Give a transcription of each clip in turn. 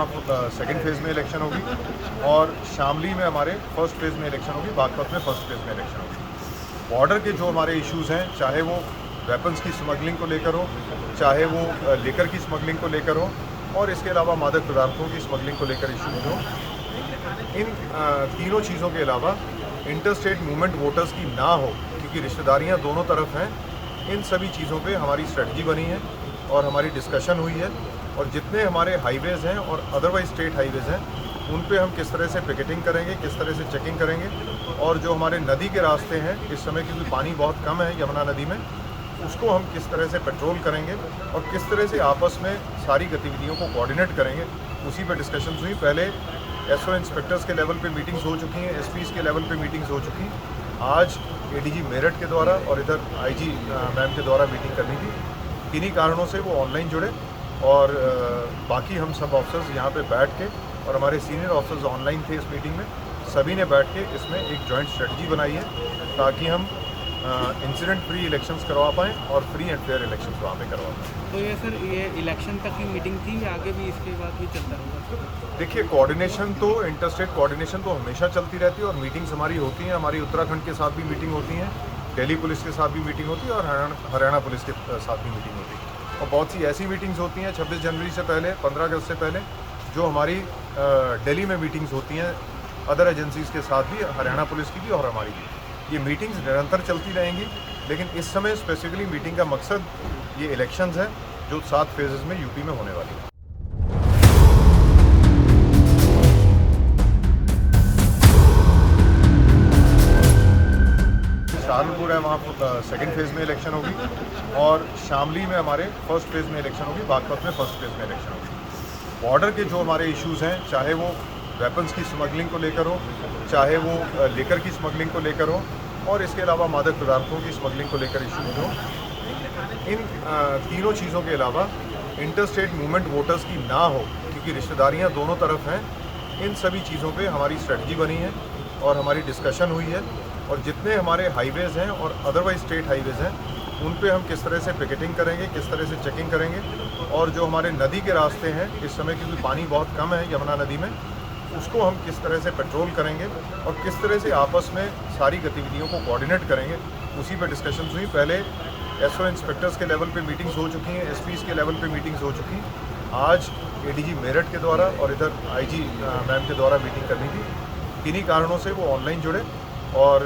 वहाँ second phase में election होगी और शामली में हमारे फर्स्ट फेज़ में इलेक्शन होगी, बागपत में फर्स्ट फेज़ में इलेक्शन होगी। बॉर्डर के जो हमारे इश्यूज़ हैं, चाहे वो वेपन्स की स्मगलिंग को लेकर हो, चाहे वो लेकर की स्मगलिंग को लेकर हो और इसके अलावा मादक पदार्थों की स्मगलिंग को लेकर इश्यूज़ हो, इन तीनों चीज़ों के अलावा इंटर स्टेट मूवमेंट वोटर्स की ना हो, क्योंकि रिश्तेदारियाँ दोनों तरफ हैं। इन सभी चीज़ों पे हमारी स्ट्रेटजी बनी है और हमारी डिस्कशन हुई है और जितने हमारे हाईवेज़ हैं और अदरवाइज स्टेट हाईवेज़ हैं उन पे हम किस तरह से पिकेटिंग करेंगे, किस तरह से चेकिंग करेंगे और जो हमारे नदी के रास्ते हैं इस समय क्योंकि पानी बहुत कम है यमुना नदी में, उसको हम किस तरह से पेट्रोल करेंगे और किस तरह से आपस में सारी गतिविधियों को कोऑर्डिनेट करेंगे, उसी पे डिस्कशंस हुई। पहले एसओ इंस्पेक्टर्स के लेवल पे मीटिंग्स हो चुकी हैं, एसपीज़ के लेवल पे मीटिंग्स हो चुकी हैं। आज एडीजी मेरठ के द्वारा और इधर आईजी मैम के द्वारा मीटिंग करनी थी। किन्हीं कारणों से वो ऑनलाइन जुड़े और बाकी हम सब ऑफिसर्स यहाँ पे बैठ के और हमारे सीनियर ऑफिसर्स ऑनलाइन थे इस मीटिंग में, सभी ने बैठ के इसमें एक जॉइंट स्ट्रेटजी बनाई है ताकि हम इंसिडेंट फ्री इलेक्शंस करवा पाएँ और फ्री एंड फेयर इलेक्शंस वहाँ पे करवा पाएँ। तो ये सर ये इलेक्शन तक की मीटिंग थी या आगे भी इसके बाद भी चलता रहेगा? देखिए, कोऑर्डिनेशन तो इंटर स्टेट कोऑर्डिनेशन तो हमेशा चलती रहती है और मीटिंग्स हमारी होती हैं। हमारी उत्तराखंड के साथ भी मीटिंग होती है, दिल्ली पुलिस के साथ भी मीटिंग होती है और हरियाणा पुलिस के साथ भी मीटिंग होती है। और बहुत सी ऐसी मीटिंग्स होती हैं 26 जनवरी से पहले, 15 अगस्त से पहले, जो हमारी दिल्ली में मीटिंग्स होती हैं अदर एजेंसीज़ के साथ भी, हरियाणा पुलिस की भी और हमारी भी। ये मीटिंग्स निरंतर चलती रहेंगी, लेकिन इस समय स्पेसिफिकली मीटिंग का मकसद ये इलेक्शंस है जो 7 फेजेस में यूपी में होने वाली है। सहारनपुर है वहाँ सेकंड फेज़ में इलेक्शन होगी और शामली में हमारे फर्स्ट फेज़ में इलेक्शन होगी, बागपत में फर्स्ट फेज़ में इलेक्शन होगी। बॉर्डर के जो हमारे इश्यूज़ हैं, चाहे वो वेपन्स की स्मगलिंग को लेकर हो, चाहे वो लेकर की स्मगलिंग को लेकर हो और इसके अलावा मादक पदार्थों की स्मगलिंग को लेकर इश्यूज़ हो, इन तीनों चीज़ों के अलावा इंटर स्टेट मूवमेंट वोटर्स की ना हो, क्योंकि रिश्तेदारियाँ दोनों तरफ हैं। इन सभी चीज़ों पे हमारी स्ट्रेटजी बनी है और हमारी डिस्कशन हुई है और जितने हमारे हाईवेज़ हैं और अदरवाइज स्टेट हाईवेज़ हैं उन पे हम किस तरह से पिकेटिंग करेंगे, किस तरह से चेकिंग करेंगे और जो हमारे नदी के रास्ते हैं इस समय क्योंकि पानी बहुत कम है यमुना नदी में, उसको हम किस तरह से पेट्रोल करेंगे और किस तरह से आपस में सारी गतिविधियों को कोऑर्डिनेट करेंगे, उसी पे डिस्कशंस हुई। पहले एसओ इंस्पेक्टर्स के लेवल पे मीटिंग्स हो चुकी हैं, एसपीज़ के लेवल पे मीटिंग्स हो चुकी हैं। आज एडीजी मेरठ के द्वारा और इधर आईजी मैम के द्वारा मीटिंग करनी थी। किन्हीं कारणों से वो ऑनलाइन जुड़े और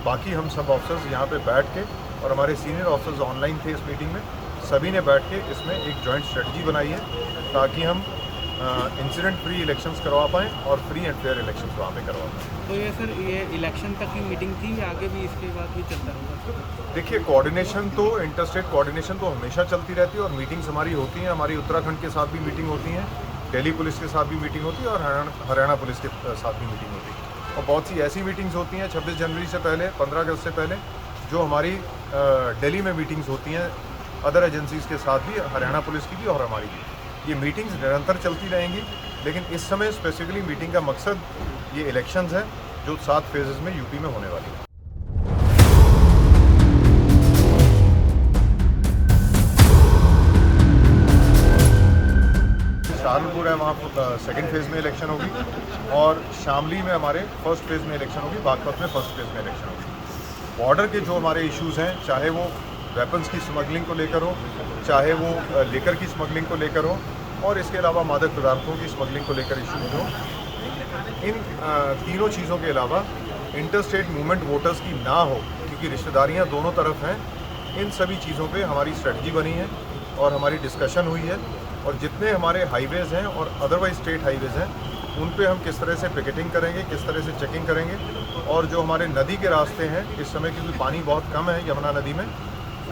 बाकी हम सब ऑफिसर्स यहाँ पे बैठ के और हमारे सीनियर ऑफिसर्स ऑनलाइन थे इस मीटिंग में, सभी ने बैठ के इसमें एक जॉइंट स्ट्रेटजी बनाई है ताकि हम इंसिडेंट फ्री इलेक्शंस करवा पाएँ और फ्री एंड फेयर इलेक्शंस वहाँ पे करवा पाएँ। तो ये सर ये इलेक्शन तक की मीटिंग थी या आगे भी इसके बाद भी चलता रहेगा? देखिए, कोऑर्डिनेशन तो इंटर स्टेट कोऑर्डिनेशन तो हमेशा चलती रहती है और मीटिंग्स हमारी होती हैं। हमारी उत्तराखंड के साथ भी मीटिंग होती है, दिल्ली पुलिस के साथ भी मीटिंग होती है और हरियाणा पुलिस के साथ भी मीटिंग होती है। और बहुत सी ऐसी मीटिंग्स होती हैं 26 जनवरी से पहले, 15 अगस्त से पहले, जो हमारी दिल्ली में मीटिंग्स होती हैं अदर एजेंसीज़ के साथ भी, हरियाणा पुलिस की भी और हमारी भी। ये मीटिंग्स निरंतर चलती रहेंगी, लेकिन इस समय स्पेसिफिकली मीटिंग का मकसद ये इलेक्शंस है जो 7 फेजेस में यूपी में होने वाली है। सहारनपुर है वहाँ सेकंड फेज़ में इलेक्शन होगी और शामली में हमारे फर्स्ट फेज़ में इलेक्शन होगी, बागपत में फर्स्ट फेज़ में इलेक्शन होगी। बॉर्डर के जो हमारे इश्यूज़ हैं, चाहे वो वेपन्स की स्मगलिंग को लेकर हो, चाहे वो लेकर की स्मगलिंग को लेकर हो और इसके अलावा मादक पदार्थों की स्मगलिंग को लेकर इश्यूज़ हो, इन तीनों चीज़ों के अलावा इंटर स्टेट मूवमेंट वोटर्स की ना हो, क्योंकि रिश्तेदारियाँ दोनों तरफ हैं। इन सभी चीज़ों पे हमारी स्ट्रेटजी बनी है और हमारी डिस्कशन हुई है और जितने हमारे हाईवेज़ हैं और अदरवाइज स्टेट हाईवेज़ हैं उन पे हम किस तरह से पिकेटिंग करेंगे, किस तरह से चेकिंग करेंगे और जो हमारे नदी के रास्ते हैं इस समय क्योंकि पानी बहुत कम है यमुना नदी में,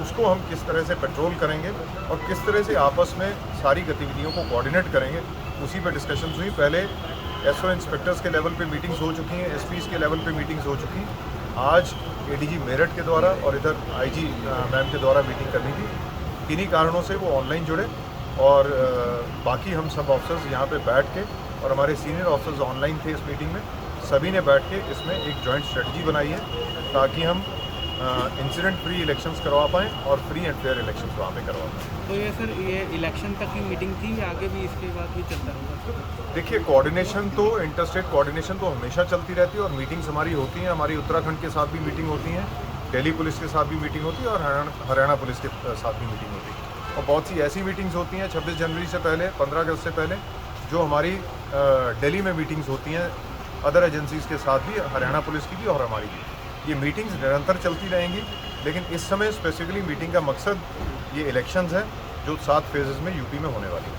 उसको हम किस तरह से पेट्रोल करेंगे और किस तरह से आपस में सारी गतिविधियों को कोऑर्डिनेट करेंगे, उसी पे डिस्कशंस हुई। पहले एसओ इंस्पेक्टर्स के लेवल पे मीटिंग्स हो चुकी हैं, एसपीज़ के लेवल पे मीटिंग्स हो चुकी हैं। आज एडीजी मेरठ के द्वारा और इधर आईजी मैम के द्वारा मीटिंग करनी थी। किन्हीं कारणों से वो ऑनलाइन जुड़े और बाकी हम सब ऑफिसर्स यहाँ पे बैठ के और हमारे सीनियर ऑफिसर्स ऑनलाइन थे इस मीटिंग में, सभी ने बैठ के इसमें एक जॉइंट स्ट्रेटजी बनाई है ताकि हम इंसिडेंट फ्री इलेक्शंस करवा पाएँ और फ्री एंड फेयर इलेक्शंस वहाँ पे करवा पाएँ। तो ये सर ये इलेक्शन तक की मीटिंग थी या आगे भी इसके बाद भी चलता रहेगा? देखिए, कोऑर्डिनेशन तो इंटरस्टेट कोऑर्डिनेशन तो हमेशा चलती रहती है और मीटिंग्स हमारी होती हैं। हमारी उत्तराखंड के साथ भी मीटिंग होती हैं, दिल्ली पुलिस के साथ भी मीटिंग होती है और हरियाणा पुलिस के साथ भी मीटिंग होती है। और बहुत सी ऐसी मीटिंग्स होती हैं 26 जनवरी से पहले, 15 अगस्त से पहले, जो हमारी दिल्ली में मीटिंग्स होती हैं अदर एजेंसीज़ के साथ भी, हरियाणा पुलिस की भी और हमारी भी। ये मीटिंग्स निरंतर चलती रहेंगी, लेकिन इस समय स्पेसिफिकली मीटिंग का मकसद ये इलेक्शंस है जो 7 फेजेज़ में यूपी में होने वाली है।